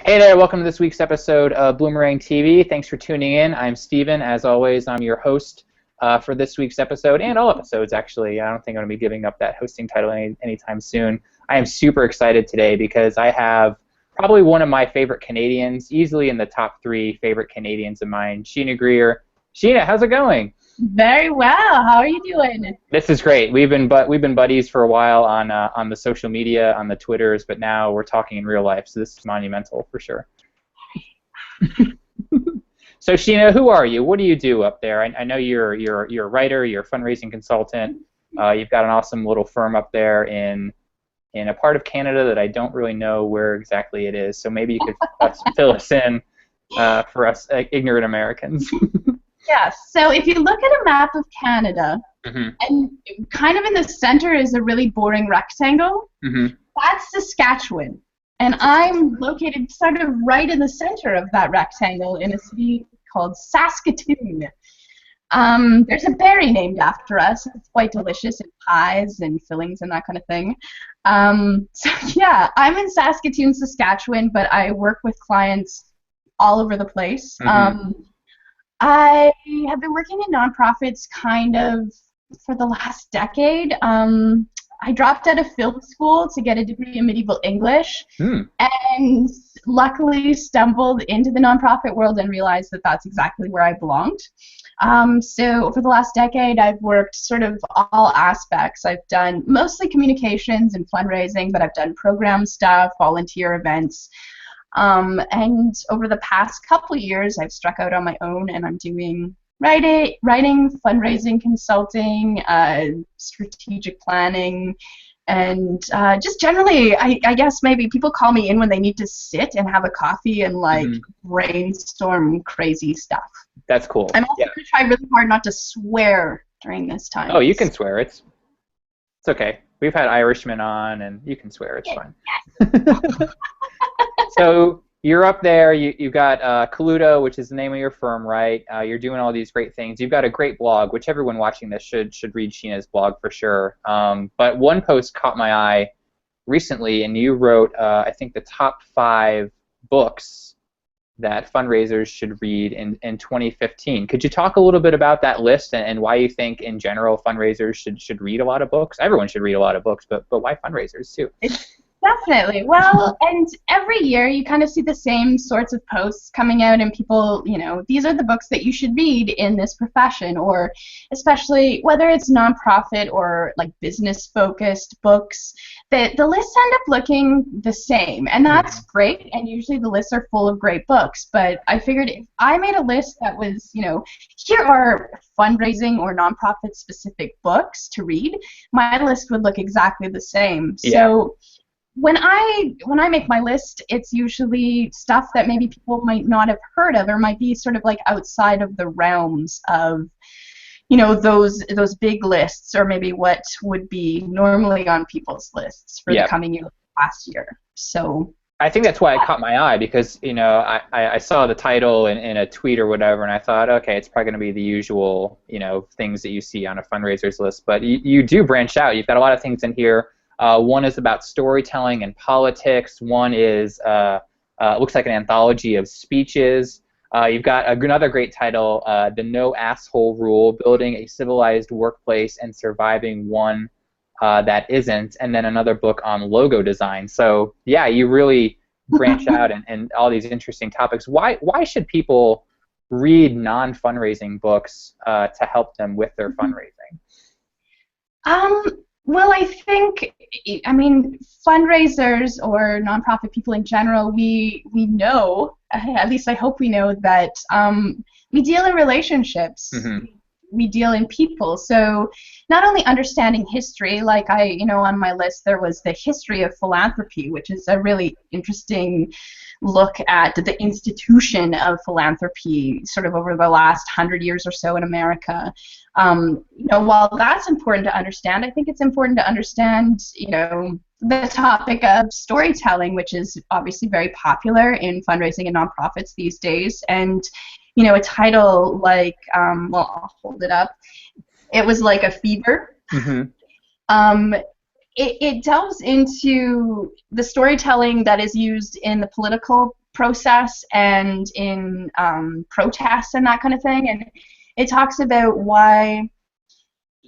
Hey there, welcome to this week's episode of Bloomerang TV. Thanks for tuning in. I'm Steven. As always, I'm your host for this week's episode, and all episodes, actually. I don't think I'm going to be giving up that hosting title anytime soon. I am super excited today because I have probably one of my favorite Canadians, easily in the top 3 favorite Canadians of mine, Sheena Greer. Sheena, how's it going? Very well. How are you doing? This is great. We've been buddies for a while on the social media, on the Twitters, but now we're talking in real life, so this is monumental for sure. So Sheena, who are you? What do you do up there? I know you're a writer, you're a fundraising consultant. You've got an awesome little firm up there in a part of Canada that I don't really know where exactly it is. So maybe you could fill us in for us ignorant Americans. Yeah, so if you look at a map of Canada, and kind of in the center is a really boring rectangle, that's Saskatchewan. And I'm located sort of right in the center of that rectangle in a city called Saskatoon. There's a berry named after us. It's quite delicious in pies and fillings and that kind of thing. So yeah, I'm in Saskatoon, Saskatchewan, but I work with clients all over the place. I have been working in nonprofits kind of for the last decade. I dropped out of film school to get a degree in medieval English, and luckily stumbled into the nonprofit world and realized that that's exactly where I belonged. So for the last decade, I've worked sort of all aspects. I've done mostly communications and fundraising, but I've done program stuff, volunteer events. And over the past couple years, I've struck out on my own, and I'm doing writing, fundraising, consulting, strategic planning, and just generally, I guess maybe people call me in when they need to sit and have a coffee and like brainstorm crazy stuff. That's cool. I'm also going to try really hard not to swear during this time. Oh, you can swear. It's okay. We've had Irishmen on, and you can swear. It's fine. So you're up there. You've got Coluto, which is the name of your firm, right? You're doing all these great things. You've got a great blog, which everyone watching this should read Sheena's blog for sure. But one post caught my eye recently, and you wrote, I think, the top 5 books that fundraisers should read in 2015. Could you talk a little bit about that list and why you think, in general, fundraisers should read a lot of books? Everyone should read a lot of books, but why fundraisers too? Definitely. Well, and every year you kind of see the same sorts of posts coming out, and people, these are the books that you should read in this profession, or especially whether it's nonprofit or like business-focused books, the lists end up looking the same, and that's great, and usually the lists are full of great books, but I figured if I made a list that was, here are fundraising or nonprofit-specific books to read, my list would look exactly the same. Yeah. So when I make my list, it's usually stuff that maybe people might not have heard of, or might be sort of like outside of the realms of, those big lists, or maybe what would be normally on people's lists for the coming year, last year. So I think that's why it caught my eye, because I saw the title in a tweet or whatever, and I thought, okay, it's probably going to be the usual things that you see on a fundraiser's list, but you do branch out. You've got a lot of things in here. One is about storytelling and politics. One is looks like an anthology of speeches. You've got another great title, The No Asshole Rule: Building a Civilized Workplace and Surviving One That Isn't, and then another book on logo design. So yeah, you really branch out and all these interesting topics. Why should people read non-fundraising books to help them with their fundraising? Well, I think, fundraisers or nonprofit people in general, we know, at least I hope we know, that we deal in relationships. We deal in people. So not only understanding history, like on my list there was the history of philanthropy, which is a really interesting look at the institution of philanthropy sort of over the last 100 years or so in America. While that's important to understand, I think it's important to understand, the topic of storytelling, which is obviously very popular in fundraising and nonprofits these days. And, a title like, I'll hold it up. It was like a fever. It delves into the storytelling that is used in the political process and in protests and that kind of thing. And it talks about why,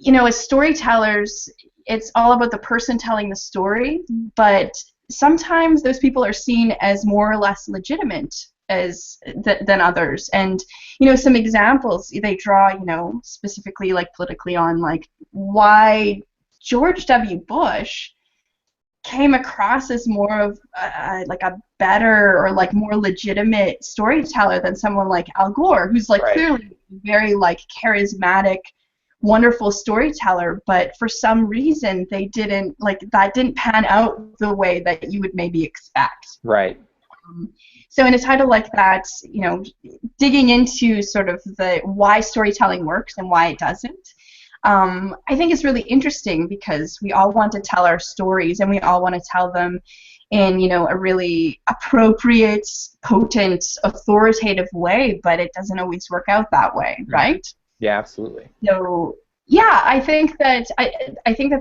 as storytellers, it's all about the person telling the story, but sometimes those people are seen as more or less legitimate than others. And some examples they draw, specifically like politically on like why George W. Bush came across as more of like a better or like more legitimate storyteller than someone like Al Gore, who's like clearly very like charismatic, wonderful storyteller, but for some reason that didn't pan out the way that you would maybe expect. Right. So in a title like that, digging into sort of the why storytelling works and why it doesn't, I think is really interesting because we all want to tell our stories and we all want to tell them in, a really appropriate, potent, authoritative way, but it doesn't always work out that way, right? Yeah, absolutely. So yeah, I think that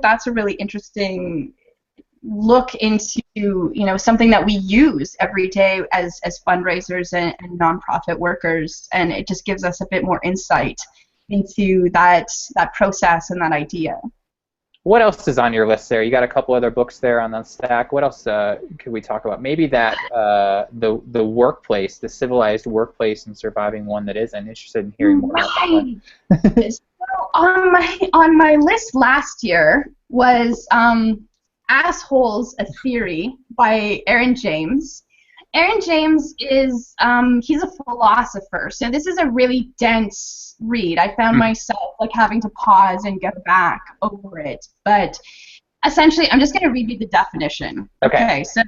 that's a really interesting look into something that we use every day as fundraisers and nonprofit workers, and it just gives us a bit more insight into that process and that idea. What else is on your list there? You got a couple other books there on the stack. What else could we talk about? Maybe that the workplace, the civilized workplace, and surviving one that isn't. Interested in hearing more about that one. So on my list last year was Assholes, a Theory by Aaron James. Aaron James is he's a philosopher, so this is a really dense read. I found myself like having to pause and go back over it, but essentially I'm just going to read you the definition. Okay, so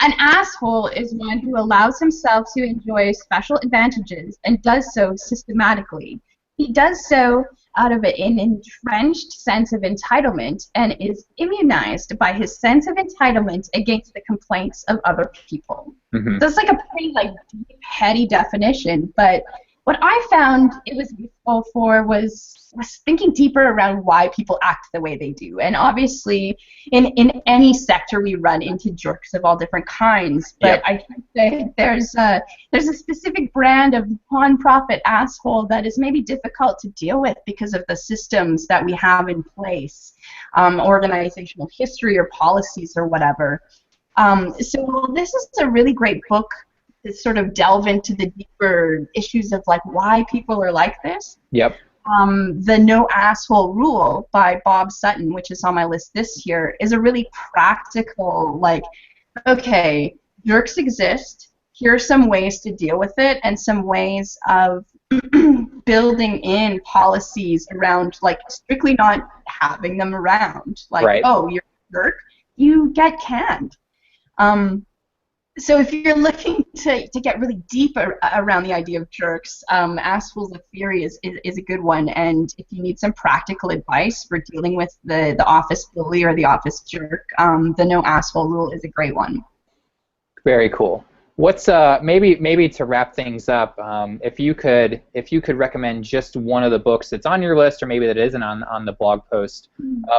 an asshole is one who allows himself to enjoy special advantages and does so systematically. He does so out of an entrenched sense of entitlement and is immunized by his sense of entitlement against the complaints of other people. So it's like a pretty like deep, heady definition, but what I found it was useful for was thinking deeper around why people act the way they do. And obviously, in any sector, we run into jerks of all different kinds. But I think that there's a specific brand of non-profit asshole that is maybe difficult to deal with because of the systems that we have in place, organizational history or policies or whatever. So this is a really great book to sort of delve into the deeper issues of like why people are like this. The No Asshole Rule by Bob Sutton, which is on my list this year, is a really practical, like, okay, jerks exist, here are some ways to deal with it and some ways of building in policies around like strictly not having them around. Like, oh, you're a jerk, you get canned. So if you're looking to get really deep around the idea of jerks, Assholes, a Theory is a good one. And if you need some practical advice for dealing with the office bully or the office jerk, the No Asshole Rule is a great one. Very cool. What's maybe to wrap things up, if you could recommend just one of the books that's on your list or maybe that isn't on the blog post,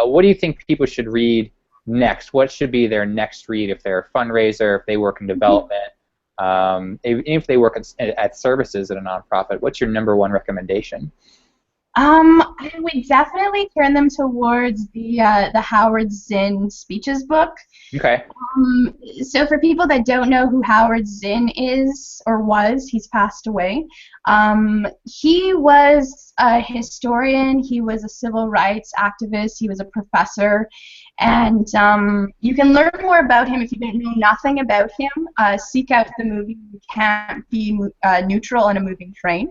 what do you think people should read next? What should be their next read if they're a fundraiser, if they work in development, even if they work at services at a nonprofit? What's your number one recommendation? I would definitely turn them towards the Howard Zinn speeches book. Okay. So for people that don't know who Howard Zinn is or was, he's passed away. He was a historian. He was a civil rights activist. He was a professor. And you can learn more about him if you don't know nothing about him. Seek out the movie You Can't Be Neutral on a Moving Train.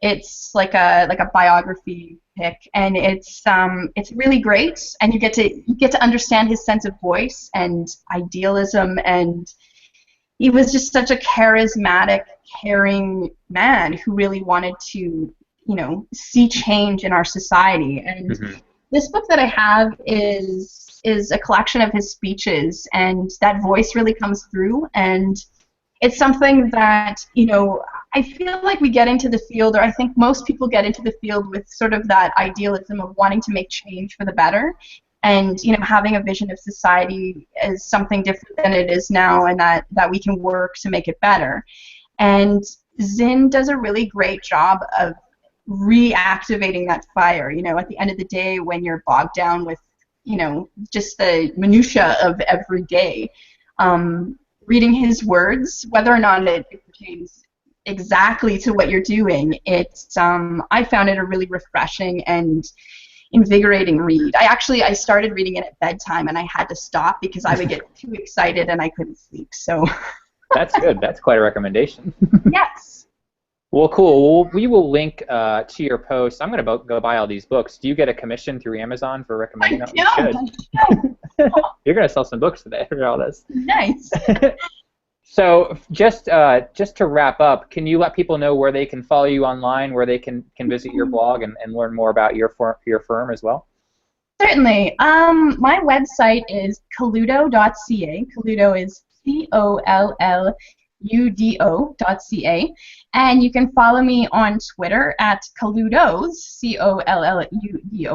It's like a biography pick, and it's really great. And you get to understand his sense of voice and idealism, and he was just such a charismatic, caring man who really wanted to, see change in our society. And this book that I have is a collection of his speeches, and that voice really comes through. And it's something that, I feel like we get into the field, or I think most people get into the field with sort of that idealism of wanting to make change for the better. and having a vision of society as something different than it is now, and that we can work to make it better. And Zinn does a really great job of reactivating that fire. At the end of the day, when you're bogged down with just the minutia of every day, reading his words, whether or not it pertains exactly to what you're doing, I found it a really refreshing and invigorating read. I started reading it at bedtime, and I had to stop because I would get too excited and I couldn't sleep. So that's good. That's quite a recommendation. Yes. Well, cool. Well, we will link to your post. I'm going to go buy all these books. Do you get a commission through Amazon for recommending them? You should. You're going to sell some books today for all this. Nice. So just to wrap up, can you let people know where they can follow you online, where they can visit your blog and learn more about your firm as well? Certainly. My website is colludo.ca. Colludo is COLLUDO.ca. And you can follow me on Twitter at Colludos, COLLUDOS.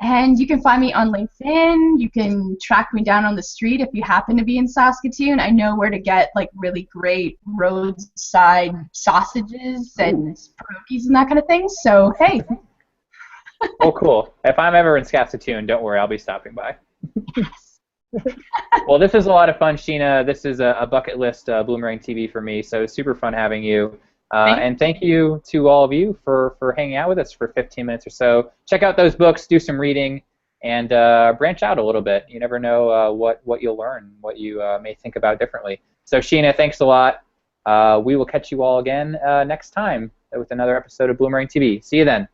And you can find me on LinkedIn. You can track me down on the street if you happen to be in Saskatoon. I know where to get really great roadside sausages and pierogies and that kind of thing. So, hey. Oh, cool. If I'm ever in Saskatoon, don't worry, I'll be stopping by. Well, this is a lot of fun, Sheena. This is a bucket list Bloomerang TV for me, so super fun having you. And thank you to all of you for hanging out with us for 15 minutes or so. Check out those books, do some reading, and branch out a little bit. You never know what you'll learn, what you may think about differently. So, Sheena, thanks a lot. We will catch you all again next time with another episode of Bloomerang TV. See you then.